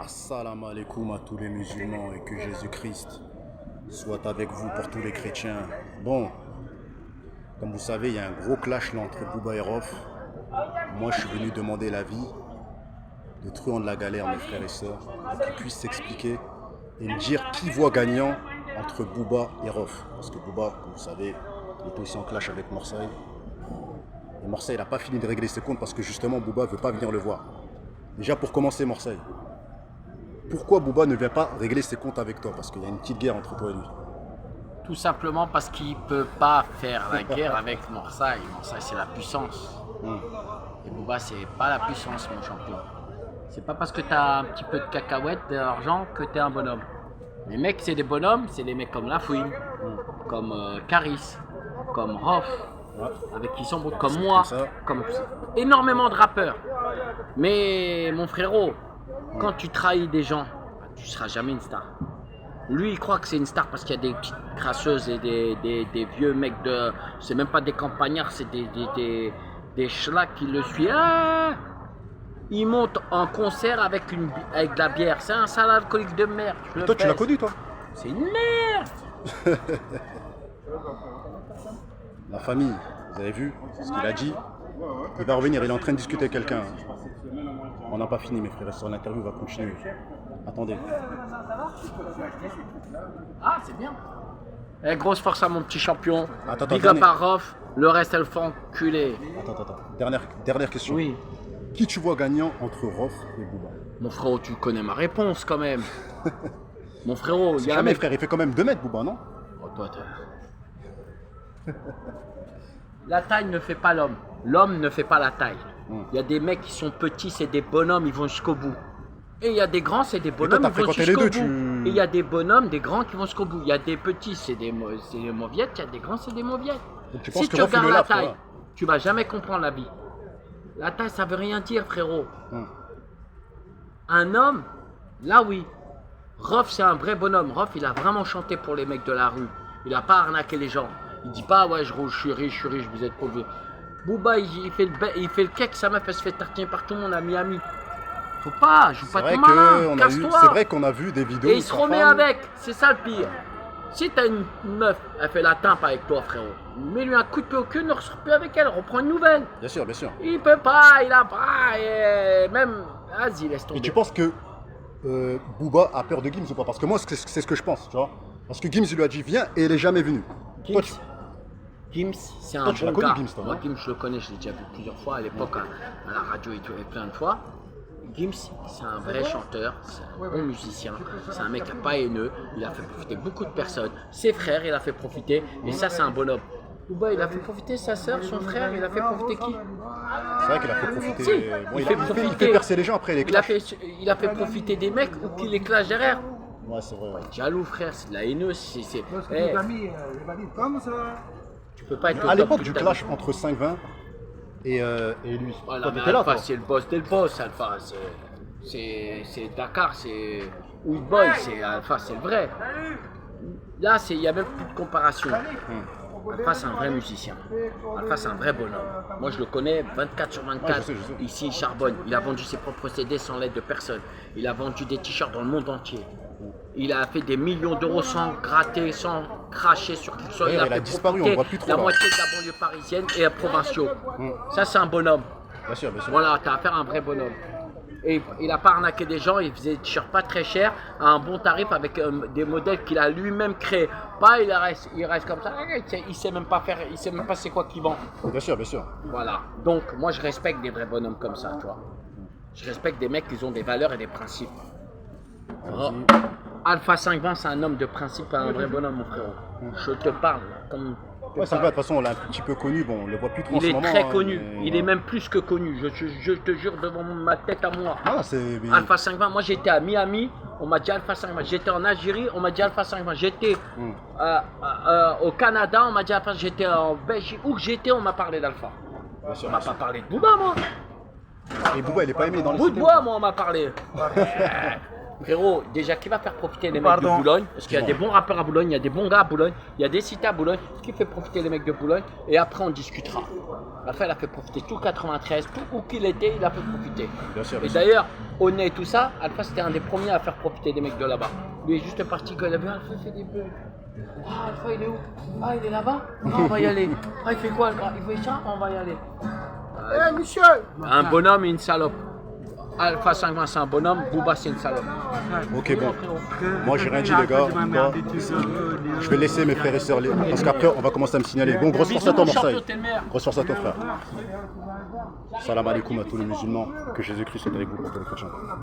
Salam alaikum à tous les musulmans et que Jésus-Christ soit avec vous pour tous les chrétiens. Bon, comme vous savez, il y a un gros clash là entre Booba et Rof. Moi, je suis venu demander l'avis de truands de la galère, mes frères et sœurs, pour qu'ils puissent s'expliquer et me dire qui voit gagnant entre Booba et Rof. Parce que Booba, comme vous savez, il est aussi en clash avec Marseille. Et Marseille n'a pas fini de régler ses comptes parce que justement Booba ne veut pas venir le voir. Déjà pour commencer Marseille, pourquoi Booba ne vient pas régler ses comptes avec toi? Parce qu'il y a une petite guerre entre toi et lui. Tout simplement parce qu'il ne peut pas faire la guerre avec Marseille. Marseille, c'est la puissance. Et Booba, c'est pas la puissance, mon champion. C'est pas parce que tu as un petit peu de cacahuètes, d'argent, que tu es un bonhomme. Les mecs, c'est des bonhommes, c'est des mecs comme Lafouine, comme Caris, comme Rof, avec qui ils sont bons, comme moi, comme énormément de rappeurs. Mais mon frérot, quand tu trahis des gens, tu seras jamais une star. Lui, il croit que c'est une star parce qu'il y a des petites crasseuses et des vieux mecs de... C'est même pas des campagnards, c'est des schlacs qui le suivent. Il monte en concert avec de la bière. C'est un sale alcoolique de merde. Toi, tu l'as connu, toi? C'est une merde. La famille, vous avez vu ce qu'il a dit? Il va revenir, il est en train de discuter avec quelqu'un. On n'a pas fini, mes frères et sœurs, l'interview va continuer. Attendez. Ah, c'est bien. Grosse force à mon petit champion. Attends, Big up à Rof, le reste, elle fait enculer. Attends. Dernière question. Oui. Qui tu vois gagnant entre Rof et Booba? Mon frérot, tu connais ma réponse quand même. Mon frérot, il y a jamais, frère, il fait quand même 2 mètres, Booba, non? Oh, toi. La taille ne fait pas l'homme. L'homme ne fait pas la taille. Il y a des mecs qui sont petits, c'est des bonhommes, ils vont jusqu'au bout. Et il y a des grands, c'est des bonhommes, toi, ils vont jusqu'au bout. Et il y a des bonhommes, des grands qui vont jusqu'au bout. Il y a des petits, c'est des mauviettes, il y a des grands, c'est des mauviettes. Si tu regardes la taille, tu vas jamais comprendre la vie. La taille, ça veut rien dire, frérot. Un homme, là oui. Rof, c'est un vrai bonhomme. Rof, il a vraiment chanté pour les mecs de la rue. Il n'a pas arnaqué les gens. Il dit pas, ouais, je suis riche, vous êtes pauvres. Booba, il fait le cake, sa meuf, elle se fait tartiner par tout le monde à Miami. Faut pas, joue pas ton malin, casse-toi. C'est vrai qu'on a vu des vidéos. Et il se remet avec, c'est ça le pire. Si t'as une meuf, elle fait la timpe avec toi, frérot, mets-lui un coup de pied au cul, ne ressort plus avec elle, reprends une nouvelle. Bien sûr. Il peut pas, il a pas, et même, vas-y, laisse tomber. Et tu penses que Booba a peur de Gims ou pas? Parce que moi, c'est ce que je pense, tu vois. Parce que Gims lui a dit viens et il est jamais venu. Gims, c'est un bon gars. Moi, Gims, je le connais, je l'ai déjà vu plusieurs fois à l'époque à la radio et tout, et plein de fois. Gims, c'est un vrai chanteur, c'est un bon musicien, c'est un mec qui n'a pas haineux, il a fait profiter beaucoup de personnes. Ses frères, il a fait profiter, et ça, c'est un bonhomme. Booba, il a fait profiter sa sœur, son frère, il a fait profiter qui? C'est vrai qu'il a fait profiter. Si, Bon, il fait percer les gens après les clashs. Il a fait profiter des mecs ou qui les clashent derrière. Ouais, c'est vrai. Jaloux, frère, c'est de la haineuse. Tu peux pas être à l'époque du clash entre 5-20 et lui. Voilà, mais Alpha, c'est le boss des boss, Alpha. C'est Dakar, c'est Oud Boy, c'est Alpha, c'est le vrai. Là, il n'y a même plus de comparaison. Alpha, c'est un vrai musicien. Alpha, c'est un vrai bonhomme. Moi, je le connais 24 sur 24. Je sais. Ici, il charbonne. Il a vendu ses propres CD sans l'aide de personne. Il a vendu des t-shirts dans le monde entier. Il a fait des millions d'euros sans gratter, sans cracher sur qui que ce soit. Il a disparu, on ne voit plus trop. La moitié de la banlieue parisienne et provinciaux. Ça, c'est un bonhomme. Bien sûr. Voilà, tu as affaire à un vrai bonhomme. Et il n'a pas arnaqué des gens, il faisait des t-shirts pas très chers, à un bon tarif avec des modèles qu'il a lui-même créés. Pas il reste comme ça, il sait même pas faire, il sait même pas c'est quoi qu'il vend. Bien sûr. Voilà. Donc moi je respecte des vrais bonhommes comme ça, tu vois. Je respecte des mecs qui ont des valeurs et des principes. Alpha 520, c'est un homme de principe, un vrai bonhomme, mon frérot. Je te parle comme. Ouais, c'est vrai, de toute façon, on l'a un petit peu connu, bon, on le voit plus trop en ce moment. Il est très connu, il est même plus que connu, je te jure devant ma tête à moi. Alpha 520, moi j'étais à Miami, on m'a dit Alpha 520, j'étais en Algérie, on m'a dit Alpha 520, j'étais au Canada, on m'a dit Alpha, j'étais en Belgique, où j'étais, on m'a parlé d'Alpha. On m'a pas parlé de Booba, moi. Et Booba, il est pas aimé dans le Bout de bois, moi, on m'a parlé. Frérot, déjà, qui va faire profiter les mecs de Boulogne? Parce qu'il y a des bons rappeurs à Boulogne, il y a des bons gars à Boulogne, il y a des cités à Boulogne. Qui fait profiter les mecs de Boulogne? Et après, on discutera. Alpha, il a fait profiter tout 93, tout où qu'il était, il a fait profiter. Bien sûr, Et d'ailleurs, Oné et tout ça, Alpha, c'était un des premiers à faire profiter des mecs de là-bas. Lui, il est juste parti quand il a vu Alpha fait des bœufs. Ah, Alpha, il est où? Ah, il est là-bas? Ah, on va y aller. Ah, il fait quoi, le gars? Il fait ça? On va y aller. Eh, monsieur! Un bonhomme et une salope. Alpha 5 c'est un bonhomme, Booba c'est une salope. Ok, bon. Moi, j'ai rien dit, les gars. Je vais laisser mes frères et sœurs, parce qu'après, on va commencer à me signaler. Bon, grosse force à toi, Marseille. Grosse force à toi, frère. Salam alaikum à tous les musulmans. Que Jésus-Christ soit avec vous pour tous les chrétiens.